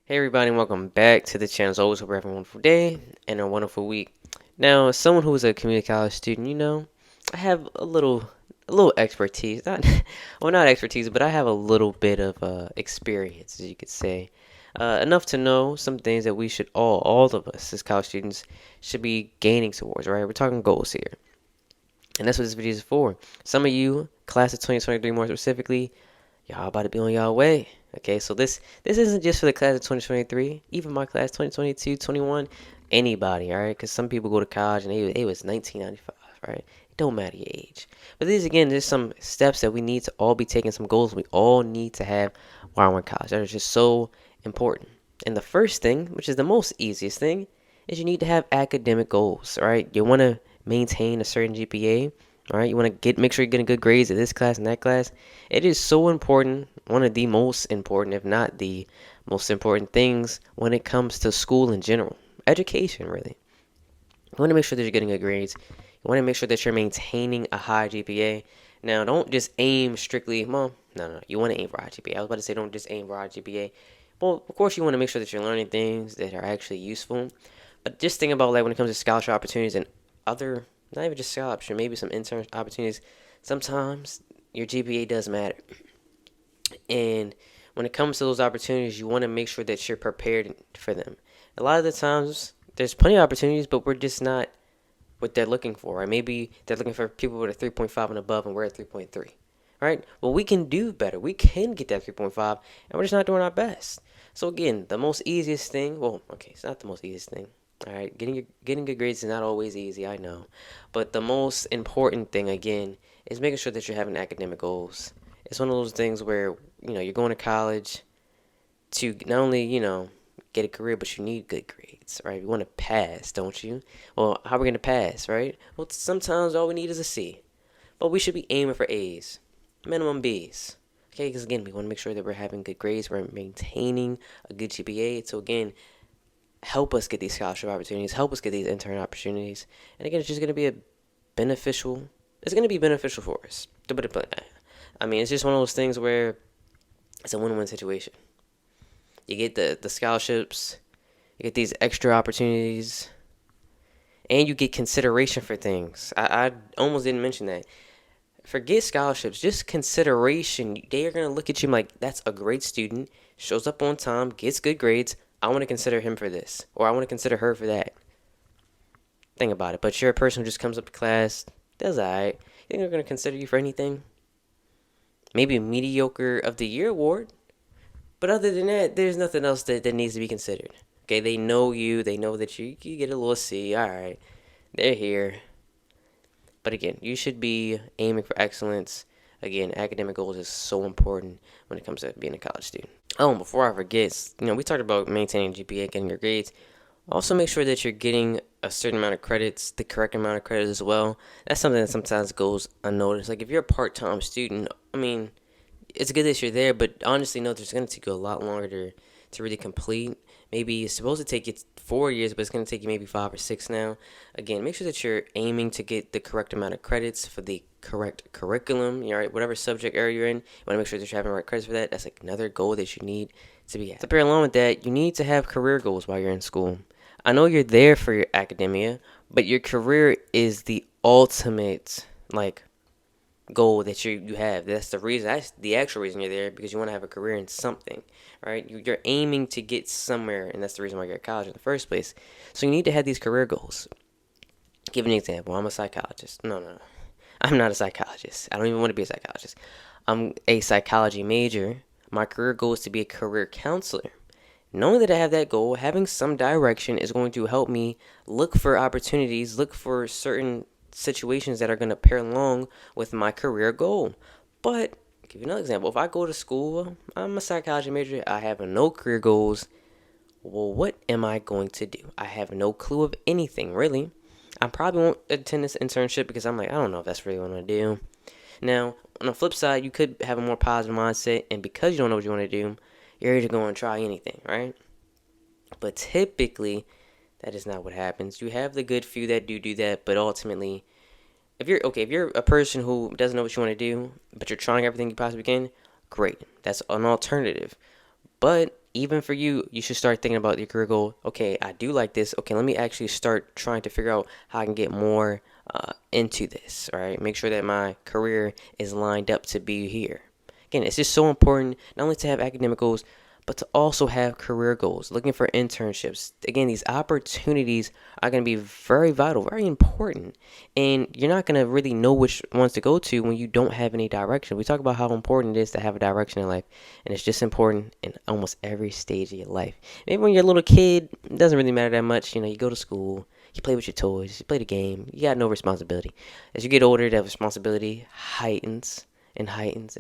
Hey everybody, and welcome back to the channel. As always, hope you're having a wonderful day and a wonderful week. Now, as someone who is a community college student, I have a little expertise. Not, well, not expertise, but I have a little bit of experience, as you could say, enough to know some things that we should all of us as college students, should be gaining towards. Right? We're talking goals here, and that's what this video is for. Some of you, class of 2023 more specifically, y'all about to be on y'all way. Okay, so this isn't just for the class of 2023, even my class 2022, 21, anybody, all right? Because some people go to college and they was 1995, right? It don't matter your age. But these again, there's some steps that we need to all be taking, some goals we all need to have while we're in college that are just so important. And the first thing, which is the most easiest thing, is you need to have academic goals, all right? You want to maintain a certain GPA. All right, you want to make sure you're getting good grades at this class and that class. It is so important, one of the most important, if not the most important things when it comes to school in general. Education, really. You want to make sure that you're getting good grades. You want to make sure that you're maintaining a high GPA. Now, don't just aim strictly, well, no. You want to aim for a high GPA. I was about to say don't just aim for a high GPA. Well, of course, you want to make sure that you're learning things that are actually useful. But just think about like when it comes to scholarship opportunities and other, not even just scholarship, maybe some intern opportunities. Sometimes your GPA does matter. And when it comes to those opportunities, you want to make sure that you're prepared for them. A lot of the times, there's plenty of opportunities, but we're just not what they're looking for, right? Maybe they're looking for people with a 3.5 and above, and we're at 3.3, right? Well, we can do better. We can get that 3.5, and we're just not doing our best. So again, the most easiest thing, well, okay, it's not the most easiest thing. All right, getting good grades is not always easy, I know, but the most important thing again is making sure that you're having academic goals. It's one of those things where you're going to college to not only get a career, but you need good grades, right? You want to pass, don't you? Well, how are we gonna pass, right? Well, sometimes all we need is a C, but we should be aiming for A's, minimum B's. Okay, because again, we want to make sure that we're having good grades, we're maintaining a good GPA. So again, help us get these scholarship opportunities, help us get these intern opportunities, and again, it's just gonna be a beneficial. It's gonna be beneficial for us. To put it plain, I mean, it's just one of those things where it's a win-win situation. You get the scholarships, you get these extra opportunities, and you get consideration for things. I almost didn't mention that. Forget scholarships, just consideration. They are going to look at you like, that's a great student, shows up on time, gets good grades. I want to consider him for this, or I want to consider her for that. Think about it. But you're a person who just comes up to class, does all right. You think they're going to consider you for anything? Maybe a mediocre of the year award. But other than that, there's nothing else that needs to be considered. Okay, they know you. They know that you get a little C. All right, they're here. But again, you should be aiming for excellence. Again, academic goals is so important when it comes to being a college student. Oh, and before I forget, we talked about maintaining GPA, getting your grades. Also, make sure that you're getting a certain amount of credits, the correct amount of credits as well. That's something that sometimes goes unnoticed. Like if you're a part-time student, I mean, it's good that you're there, but honestly, no, it's going to take you a lot longer to really complete. Maybe it's supposed to take you 4 years, but it's going to take you maybe 5 or 6 now. Again, make sure that you're aiming to get the correct amount of credits for the correct curriculum. Right, whatever subject area you're in, you want to make sure that you're having the right credits for that. That's like another goal that you need to be at. To pair along with that, you need to have career goals while you're in school. I know you're there for your academia, but your career is the ultimate, like, goal that you have. That's the reason. That's the actual reason you're there, because you want to have a career in something, right? You're aiming to get somewhere, and that's the reason why you're at college in the first place. So you need to have these career goals. Give an example. I'm a psychologist. No. I'm not a psychologist. I don't even want to be a psychologist. I'm a psychology major. My career goal is to be a career counselor. Knowing that I have that goal, having some direction is going to help me look for opportunities, look for certain situations that are going to pair along with my career goal. But I'll give you another example. If I go to school, I'm a psychology major, I have no career goals. Well, what am I going to do? I have no clue of anything, really. I probably won't attend this internship because I'm like, I don't know if that's really what I want to do. Now, on the flip side, you could have a more positive mindset, and because you don't know what you want to do, you're ready to go and try anything, right? But typically, that is not what happens. You have the good few that do that, but ultimately, if you're a person who doesn't know what you want to do, but you're trying everything you possibly can, great. That's an alternative. But even for you, you should start thinking about your career goal. Okay, I do like this. Okay, let me actually start trying to figure out how I can get more into this. All right, make sure that my career is lined up to be here. Again, it's just so important not only to have academic goals, but to also have career goals, looking for internships. Again, these opportunities are going to be very vital, very important. And you're not going to really know which ones to go to when you don't have any direction. We talk about how important it is to have a direction in life, and it's just important in almost every stage of your life. Maybe when you're a little kid, it doesn't really matter that much. You go to school, you play with your toys, you play the game, you got no responsibility. As you get older, that responsibility heightens and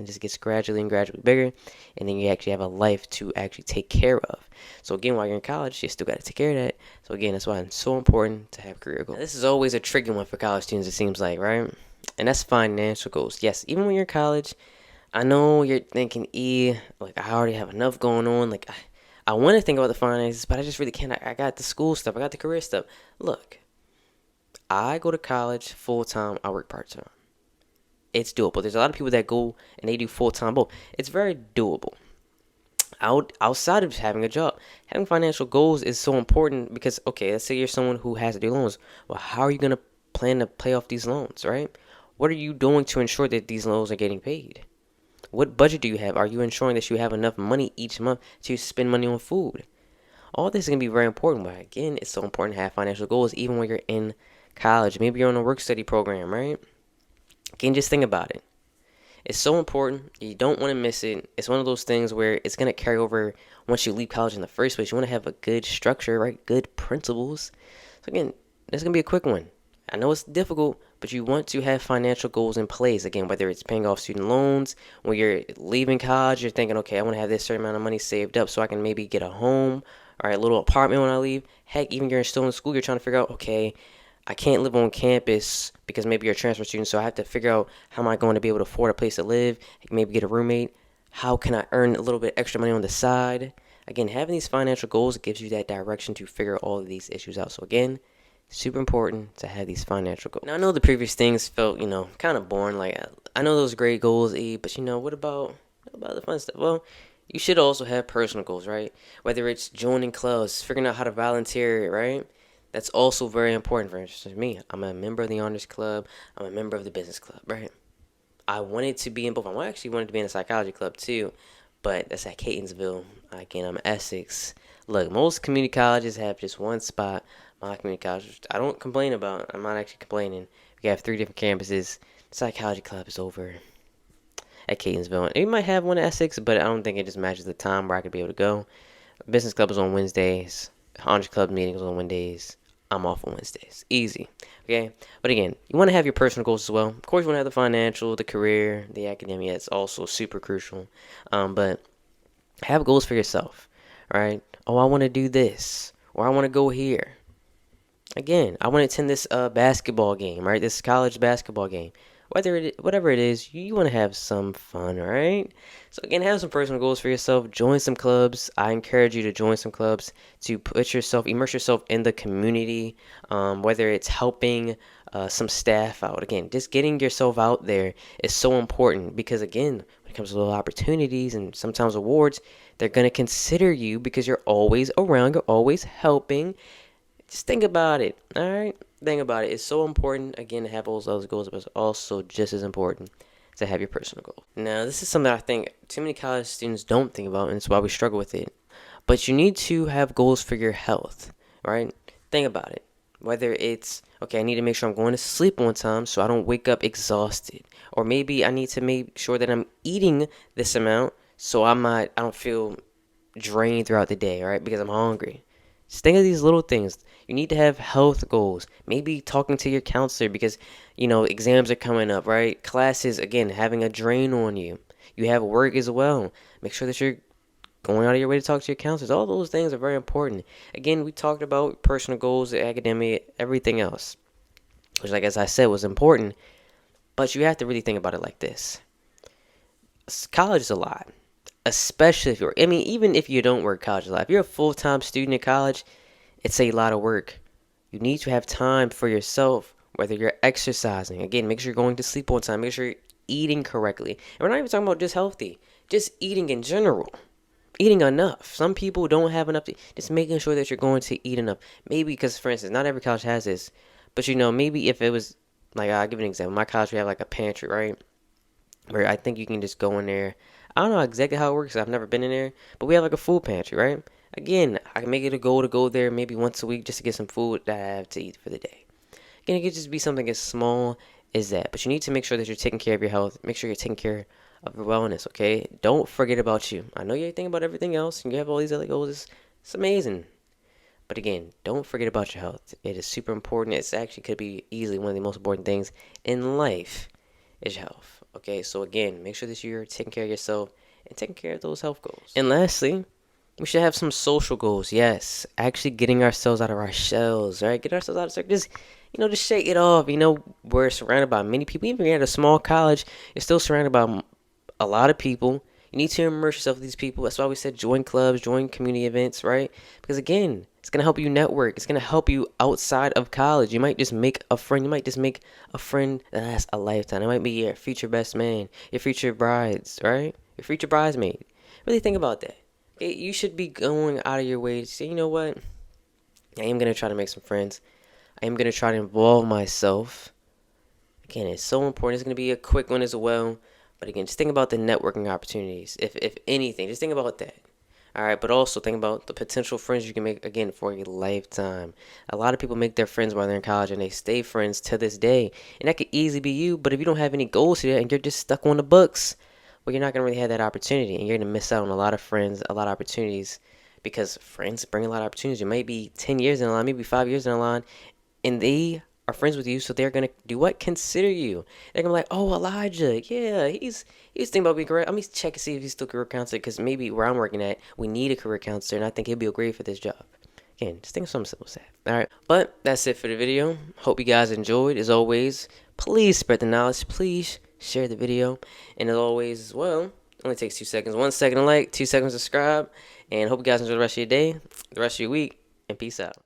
just gets gradually and gradually bigger, and then you actually have a life to actually take care of. So again, while you're in college, you still got to take care of that. So again, that's why it's so important to have career goals. Now, this is always a tricky one for college students, it seems like, right? And that's financial goals. Yes, even when you're in college, I know you're thinking, like I already have enough going on. Like I want to think about the finances, but I just really can't. I got the school stuff, I got the career stuff. Look, I go to college full time, I work part time. It's doable. There's a lot of people that go and they do full time both. It's very doable. Outside of having a job, having financial goals is so important because, okay, let's say you're someone who has to do loans. Well, how are you going to plan to pay off these loans, right? What are you doing to ensure that these loans are getting paid? What budget do you have? Are you ensuring that you have enough money each month to spend money on food? All this is going to be very important. But again, it's so important to have financial goals even when you're in college. Maybe you're on a work study program, right? Again, just think about it. It's so important. You don't want to miss it. It's one of those things where it's going to carry over once you leave college in the first place. You want to have a good structure, right? Good principles. So again, this is going to be a quick one. I know it's difficult, but you want to have financial goals in place. Again, whether it's paying off student loans, when you're leaving college, you're thinking, okay, I want to have this certain amount of money saved up so I can maybe get a home or a little apartment when I leave. Heck, even you're still in school, you're trying to figure out, okay, I can't live on campus because maybe you're a transfer student, so I have to figure out how am I going to be able to afford a place to live, maybe get a roommate. How can I earn a little bit extra money on the side? Again, having these financial goals gives you that direction to figure all of these issues out. So again, super important to have these financial goals. Now, I know the previous things felt, kind of boring. Like, I know those great goals, but what about the fun stuff? Well, you should also have personal goals, right? Whether it's joining clubs, figuring out how to volunteer, right? That's also very important for me. I'm a member of the Honors Club. I'm a member of the Business Club, right? I wanted to be in both. I actually wanted to be in the Psychology Club too, but that's at Catonsville. Again, I'm Essex. Look, most community colleges have just one spot. My community college, I don't complain about. I'm not actually complaining. We have 3 different campuses. The Psychology Club is over at Catonsville. You might have one at Essex, but I don't think it just matches the time where I could be able to go. Business Club is on Wednesdays. Honors Club meetings on Wednesdays. I'm off on Wednesdays. Easy. Okay? But again, you want to have your personal goals as well. Of course, you want to have the financial, the career, the academia. It's also super crucial. But have goals for yourself. Right? Oh, I want to do this. Or I want to go here. Again, I want to attend this basketball game, right? This college basketball game. Whatever it is, you want to have some fun, all right? So again, have some personal goals for yourself. Join some clubs. I encourage you to join some clubs to immerse yourself in the community. Whether it's helping some staff out. Again, just getting yourself out there is so important because again, when it comes to little opportunities and sometimes awards, they're gonna consider you because you're always around. You're always helping. Just think about it, all right? Think about it. It's so important, again, to have all those goals, but it's also just as important to have your personal goals. Now, this is something I think too many college students don't think about, and it's why we struggle with it. But you need to have goals for your health, right? Think about it. Whether it's, okay, I need to make sure I'm going to sleep on time so I don't wake up exhausted. Or maybe I need to make sure that I'm eating this amount so I don't feel drained throughout the day, right? Because I'm hungry. Just think of these little things. You need to have health goals. Maybe talking to your counselor because, exams are coming up, right? Classes, again, having a drain on you. You have work as well. Make sure that you're going out of your way to talk to your counselors. All those things are very important. Again, we talked about personal goals, academic, everything else. Which, like as I said, was important. But you have to really think about it like this. College is a lot. Especially even if you don't work college a lot. If you're a full-time student in college, it's a lot of work. You need to have time for yourself, whether you're exercising. Again, make sure you're going to sleep on time. Make sure you're eating correctly. And we're not even talking about just healthy. Just eating in general. eating enough. Some people don't have enough to, just making sure that you're going to eat enough. Maybe because, for instance, not every college has this, but maybe if it was like, I'll give you an example. My college, we have like a pantry, right? Where I think you can just go in there. I don't know exactly how it works. I've never been in there, but we have like a food pantry, right? Again, I can make it a goal to go there maybe once a week just to get some food that I have to eat for the day. Again, it could just be something as small as that, but you need to make sure that you're taking care of your health. Make sure you're taking care of your wellness, okay? Don't forget about you. I know you're thinking about everything else and you have all these other goals. It's amazing. But again, don't forget about your health. It is super important. It's actually could be easily one of the most important things in life is your health. Okay, so again, make sure that you're taking care of yourself and taking care of those health goals. And lastly, we should have some social goals. Yes, actually getting ourselves out of our shells, right? Get ourselves out of circle. Just shake it off. We're surrounded by many people. Even if you're at a small college, you're still surrounded by a lot of people. You need to immerse yourself with these people. That's why we said join clubs, join community events, right? Because again, it's going to help you network. It's going to help you outside of college. You might just make a friend. You might just make a friend that lasts a lifetime. It might be your future best man, your future brides, right? Your future bridesmaid. Really think about that. Okay? You should be going out of your way to say, you know what? I am going to try to make some friends. I am going to try to involve myself. Again, it's so important. It's going to be a quick one as well. But again, just think about the networking opportunities. If anything, just think about that. All right, but also think about the potential friends you can make, again, for a lifetime. A lot of people make their friends while they're in college, and they stay friends to this day. And that could easily be you, but if you don't have any goals here and you're just stuck on the books, well, you're not going to really have that opportunity, and you're going to miss out on a lot of friends, a lot of opportunities, because friends bring a lot of opportunities. You might be 10 years in the line, maybe 5 years in the line, and they are friends with you, so they're gonna do what? Consider you. They're gonna be like, oh, Elijah, yeah, he's thinking about being career. Let me check and see if he's still a career counselor, because maybe where I'm working at, we need a career counselor, and I think he'll be great for this job. Again, just think of something simple as that. All right, but that's it for the video. Hope you guys enjoyed. As always, please spread the knowledge. Please share the video, and as always, as well, only takes 2 seconds. 1 second to like, 2 seconds to subscribe, and hope you guys enjoy the rest of your day, the rest of your week, and peace out.